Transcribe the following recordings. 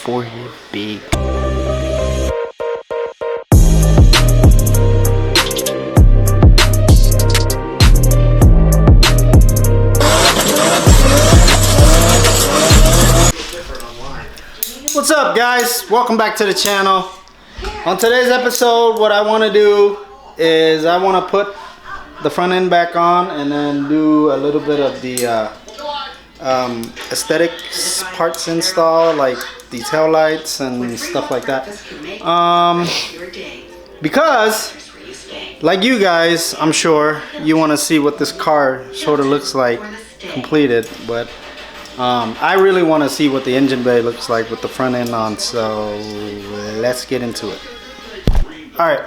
forehead big. What's up, guys? Welcome back to the channel. On today's episode, what I want to do is I want to put the front end back on and then do a little bit of the aesthetics parts install, like the tail lights and stuff like that. Because like you guys, I'm sure you want to see what this car sort of looks like completed, but I really want to see what the engine bay looks like with the front end on, so let's get into it. Alright,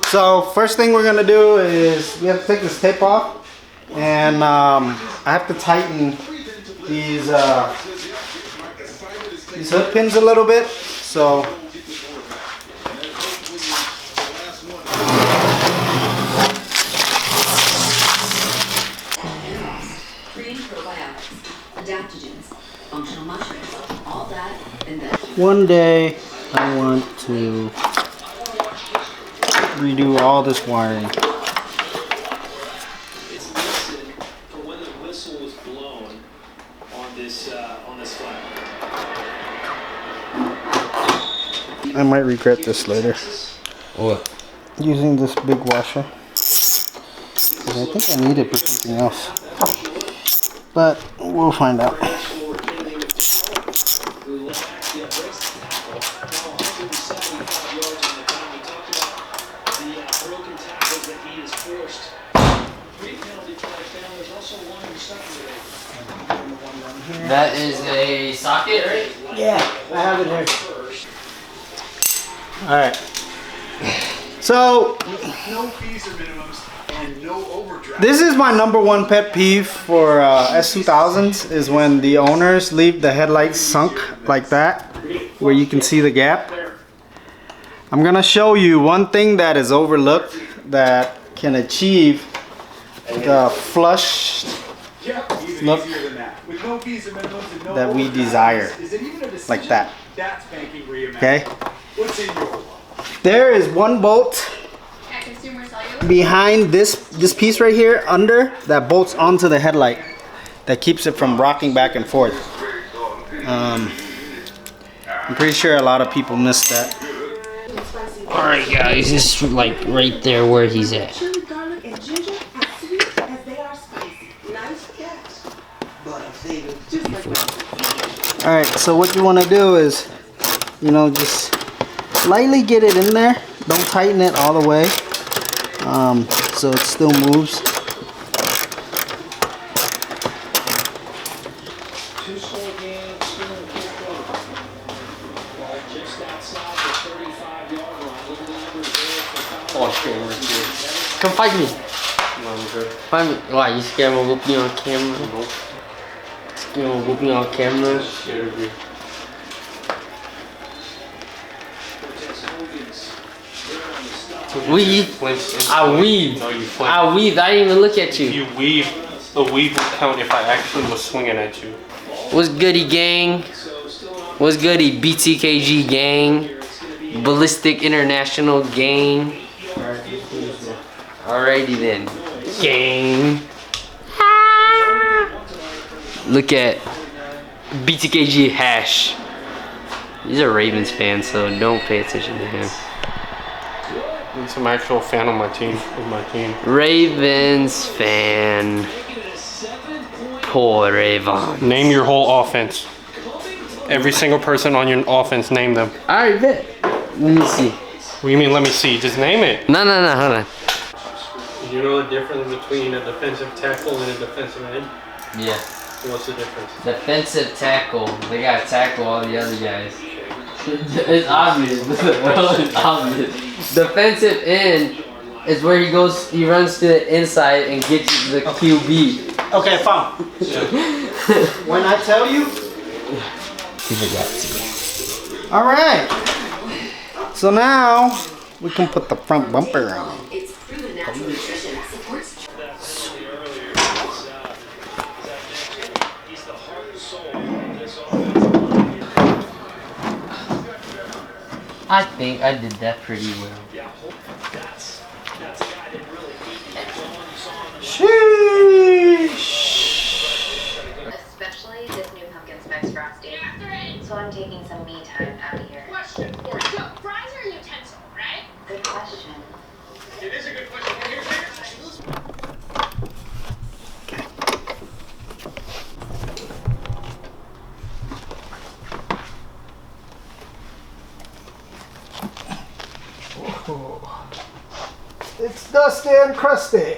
so first thing we're going to do is we have to take this tape off, and I have to tighten these hood pins a little bit, so one day I want to redo all this wiring. It's listed for when the whistle was blown on this flat. I might regret this later. What? Using this big washer. I think I need it for something else, but we'll find out. That is a socket, right? Yeah, I have it here. Alright. So, No fees or minimums and no overdraft. this is my #1 pet peeve for S2000s, is when the owners leave the headlights sunk like that, where you can see the gap. I'm gonna show you one thing that is overlooked that can achieve the flush look that we desire, like that. Okay, there is one bolt behind this piece right here under that bolts onto the headlight that keeps it from rocking back and forth. I'm pretty sure a lot of people miss that. Alright guys, this is like right there where he's at. Alright, so what you want to do is, you know, just lightly get it in there. Don't tighten it all the way, so it still moves. Oh shit, come fight me. Fight me. Why, you scared me whoop me on camera? Nope. Scared me whoop me on camera? Weave. I weaved. No, you flinched. I weaved. I didn't even look at you. You weave. The weave will count if I actually was swinging at you. What's goody, gang? What's goody, BTKG gang? Ballistic International gang. Alrighty then, gang. Look at BTKG hash. He's a Ravens fan, so don't pay attention to him. I'm an actual fan of my team. Ravens fan. Poor Raven. Name your whole offense. Every single person on your offense, name them. Alright, bet. Let me see. What do you mean, let me see? Just name it. No, hold on. You know the difference between a defensive tackle and a defensive end? Yeah. What's the difference? Defensive tackle. They gotta tackle all the other guys. It's obvious. It's obvious. Defensive end is where he runs to the inside and gets you the QB. Okay, fine. When I tell you. He forgot to. Alright. So now we can put the front bumper on. I think I did that pretty well. Yeah, that's a guy that really beat me. Especially this new pumpkin spice frosting. So I'm taking some me time out here. Question for you. So, fries are a utensil, right? Good question. It is a good question. Here's It's dusty and crusty.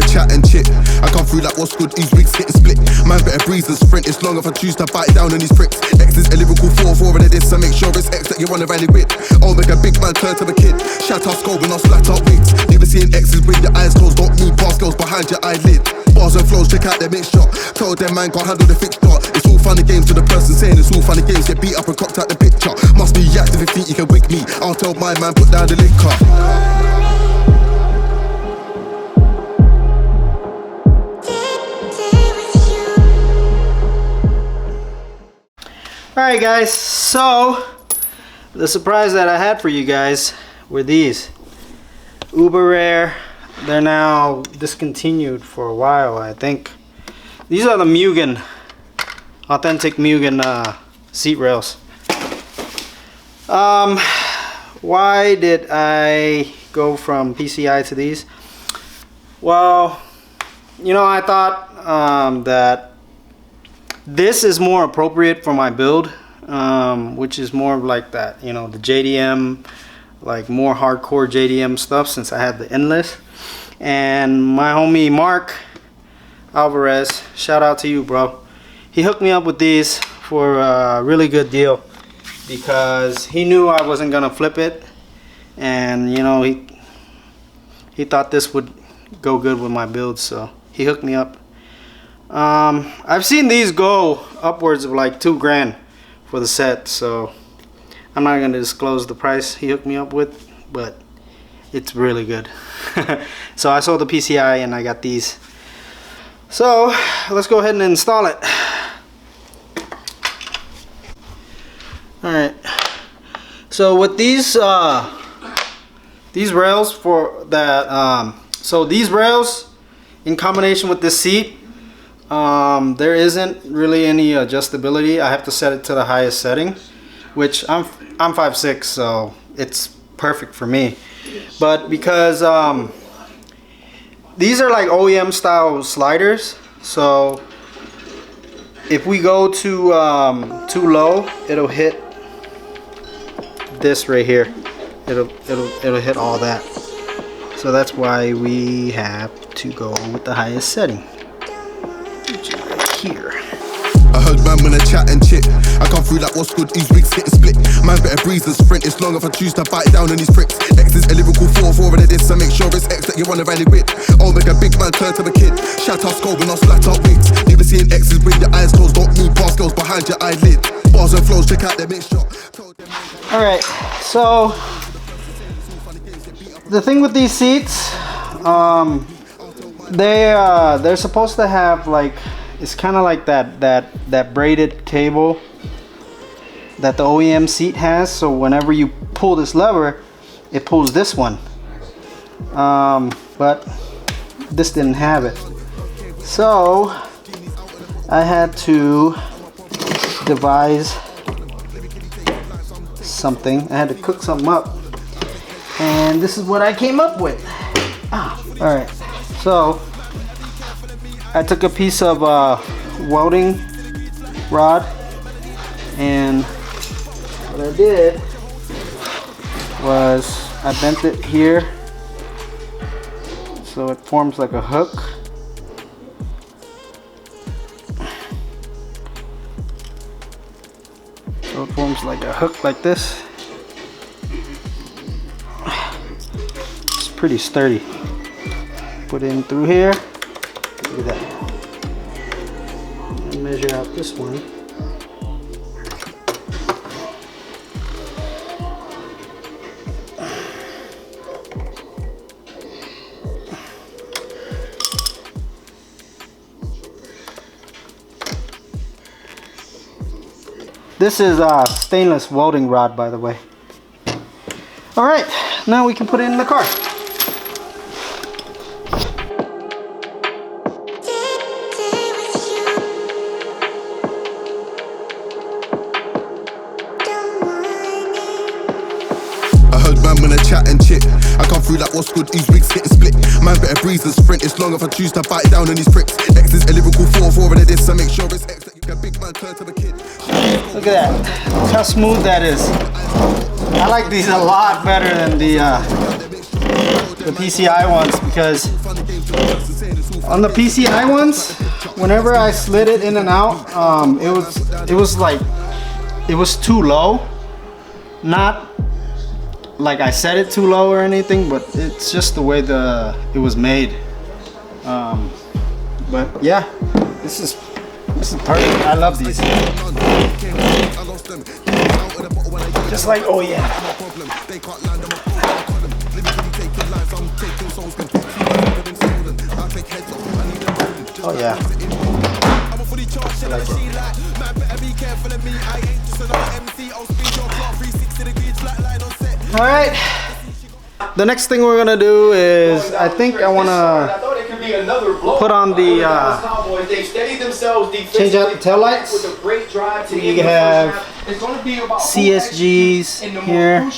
Chat and chit. I come through like what's good, these wigs getting split. Man better breeze and sprint, it's long if I choose to bite down on these pricks. X is a lyrical 4-4 and this, so make sure it's X that you wanna rally with. Oh, make a big man turn to a kid. Shout out skull when I splat out wigs. Never seen X's with your eyes closed, don't move past girls behind your eyelid. Bars and flows, check out their mixture. Told them man can't handle the fixture. It's all funny games to the person saying it's all funny games. Get beat up and cocked out the picture. Must be active if you think you can wig me. I'll tell my man put down the liquor. Alright guys, so the surprise that I had for you guys were these. Uber rare. They're now discontinued for a while, I think. These are the Mugen, authentic Mugen seat rails. Why did I go from PCI to these? Well, you know, I thought that this is more appropriate for my build, which is more like that, you know, the JDM, like more hardcore JDM stuff, since I had the endless. And my homie Mark Alvarez, shout out to you, bro. He hooked me up with these for a really good deal because he knew I wasn't gonna flip it, and you know, he thought this would go good with my build, so he hooked me up. I've seen these go upwards of like $2 grand for the set, so I'm not gonna disclose the price he hooked me up with, but it's really good. So I sold the PCI and I got these. So let's go ahead and install it. Alright, so with these rails for that, so these rails in combination with this seat, there isn't really any adjustability. I have to set it to the highest setting, which I'm 5'6", so it's perfect for me. But because these are like OEM style sliders, so if we go too low, it'll hit this right here. It'll hit all that. So that's why we have to go with the highest setting, which is right here. I heard man when I chat and chit. I come through like what's good, these wigs getting split. Man better breeze and sprint, it's long if I choose to bite down on these pricks. X is a lyrical 4-4 and this, so make sure it's X that you wanna rally with. Oh, make a big man turn to a kid. Shout out skull when I splat out wigs. Never seen X's with your eyes closed, don't move past girls behind your eyelid. Bars and flows, check out their mixture. Alright, so the thing with these seats, they're supposed to have like, it's kind of like that braided cable that the OEM seat has. So whenever you pull this lever, it pulls this one. But this didn't have it. So I had to devise something. I had to cook something up. And this is what I came up with. Alright. So I took a piece of welding rod, and what I did was I bent it here so it forms like a hook. So it forms like a hook like this. It's pretty sturdy. Put it in through here. Look at that. And measure out this one. This is a stainless welding rod, by the way. All right, now we can put it in the car. Man, when I chat and chit, I come through like what's good, these wigs getting split. Man, better breeze and sprint. It's long if I choose to bite down on these pricks. X is a lyrical 4-4 and this, so make sure it's X that you can big man turn to a kid. Look at that. Look how smooth that is. I like these a lot better than the PCI ones, because on the PCI ones, whenever I slid it in and out, it was too low. Not like I set it too low or anything, but it's just the way it was made. But yeah, this is perfect. I love these. Just like, oh yeah. Oh yeah. I like it. All right. The next thing we're gonna do is, I think I wanna put on the change out the taillights. You have CSGs here.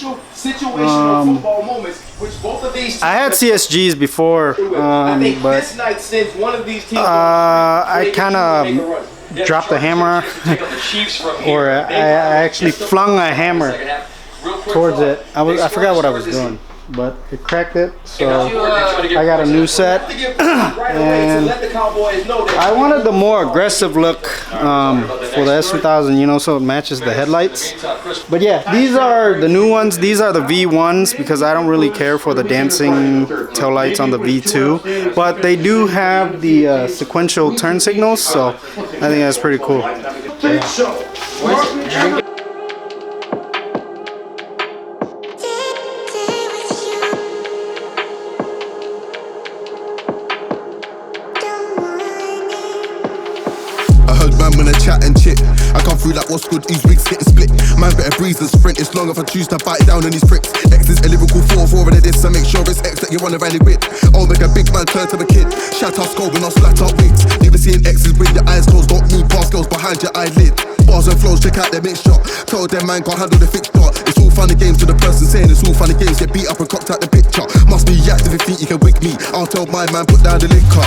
I had CSGs before, but I kind of dropped the hammer, or I actually flung a hammer towards it. I forgot what I was doing, but it cracked it, so I got a new set. And I wanted the more aggressive look for the S2000, you know, so it matches the headlights. But yeah, these are the new ones. These are the V1s, because I don't really care for the dancing taillights on the V2, but they do have the sequential turn signals, so I think that's pretty cool. Yeah. Man, when I chat and chit, I come through like what's good, these wigs getting split. Man, better breeze and sprint. It's long if I choose to bite down on these pricks. X is a lyrical 4-4 and this, so make sure it's X that you wanna rally with. Oh, make a big man turn to a kid. Shout out skull when I splat out wigs. Never seeing X's with your eyes closed, don't move past girls behind your eyelid. Bars and flows, check out their mixture. Told them man can't handle the fixture. It's all funny games to the person saying it's all funny games. Get beat up and cocked out the picture. Must be active if you think you can wig me. I'll tell my man, put down the liquor.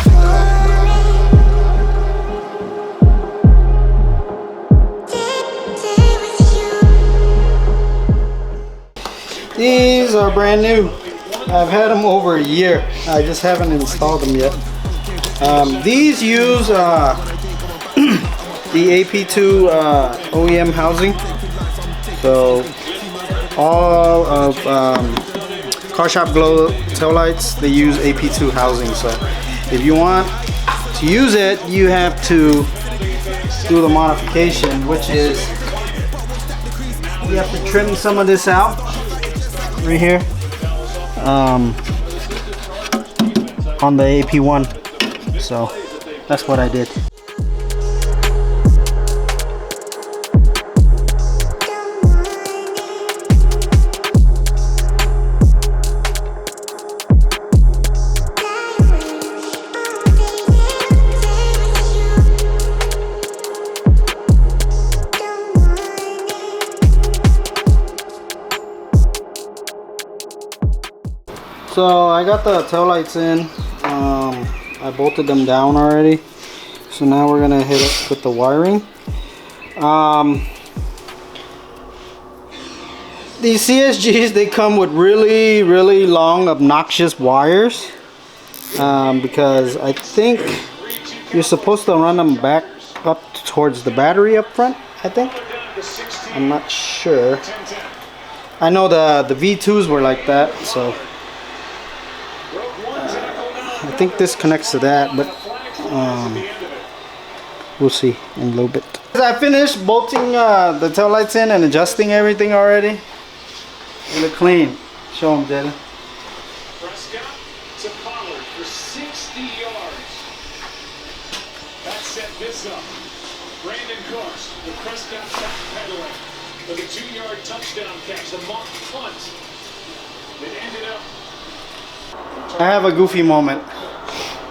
These are brand new. I've had them over a year. I just haven't installed them yet. These use the AP2 OEM housing. So all of Car Shop Glow taillights, they use AP2 housing. So if you want to use it, you have to do the modification, which is you have to trim some of this out right here on the AP1. So that's what I did. So I got the taillights in. I bolted them down already. So now we're gonna hit it with the wiring. These CSGs, they come with really long, obnoxious wires, because I think you're supposed to run them back up towards the battery up front, I think. I'm not sure. I know the V2s were like that, so I think this connects to that, but we'll see in a little bit. I finished bolting the taillights in and adjusting everything already. They look clean. Show them, Jaden. Prescott to Pollard for 60 yards. That set this up. Brandon Cooks with Prescott backpedaling with a 2-yard touchdown catch. The mock punt that ended up. I have a goofy moment.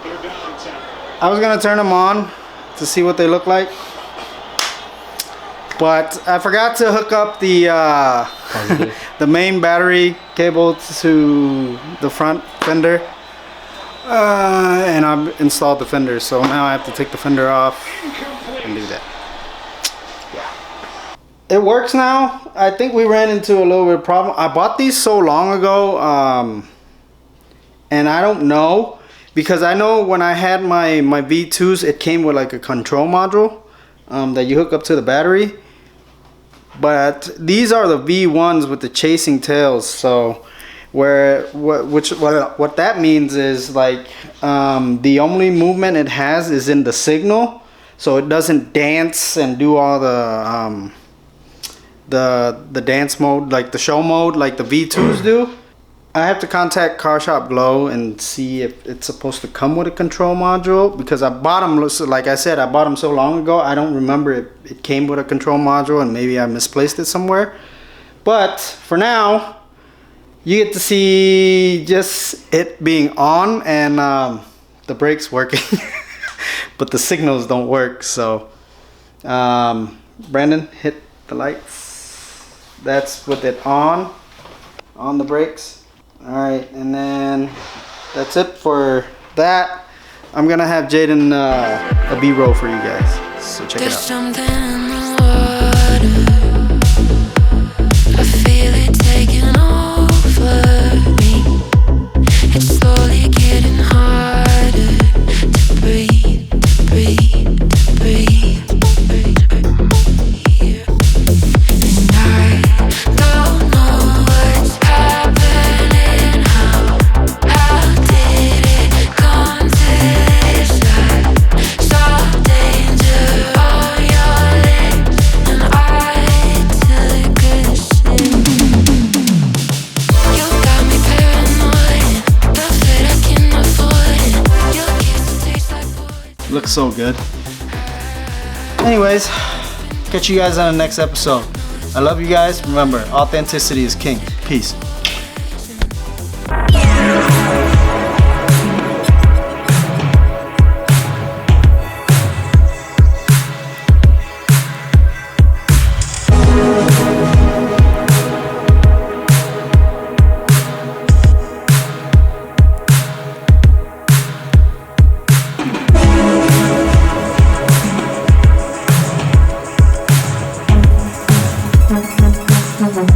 They're downtown. I was gonna turn them on to see what they look like, but I forgot to hook up the the main battery cable to the front fender, and I've installed the fender, so now I have to take the fender off and do that. It works now. I think we ran into a little bit of problem. I bought these so long ago, and I don't know, because I know when I had my V2s, it came with like a control module that you hook up to the battery. But these are the V1s with the chasing tails. So what that means is like the only movement it has is in the signal, so it doesn't dance and do all the dance mode, like the show mode, like the V2s do. I have to contact Car Shop Glow and see if it's supposed to come with a control module, because I bought them, like I said, I bought them so long ago, I don't remember it came with a control module, and maybe I misplaced it somewhere. But for now, you get to see just it being on and the brakes working, but the signals don't work. So Brandon, hit the lights. That's with it on the brakes. Alright, and then that's it for that. I'm gonna have Jaden a B-roll for you guys, so check it out. Something in the water, I feel it taking over me. It's slowly getting harder to breathe, to breathe, to breathe, to breathe. And I don't know what's happening. How did it come to this life? So danger on your lips, and I took a sip. You got me paranoid, the fate I can afford it. Your kiss tastes like poison. Looks so good. Anyways, catch you guys on the next episode. I love you guys. Remember, authenticity is king. Peace. Mm-hmm.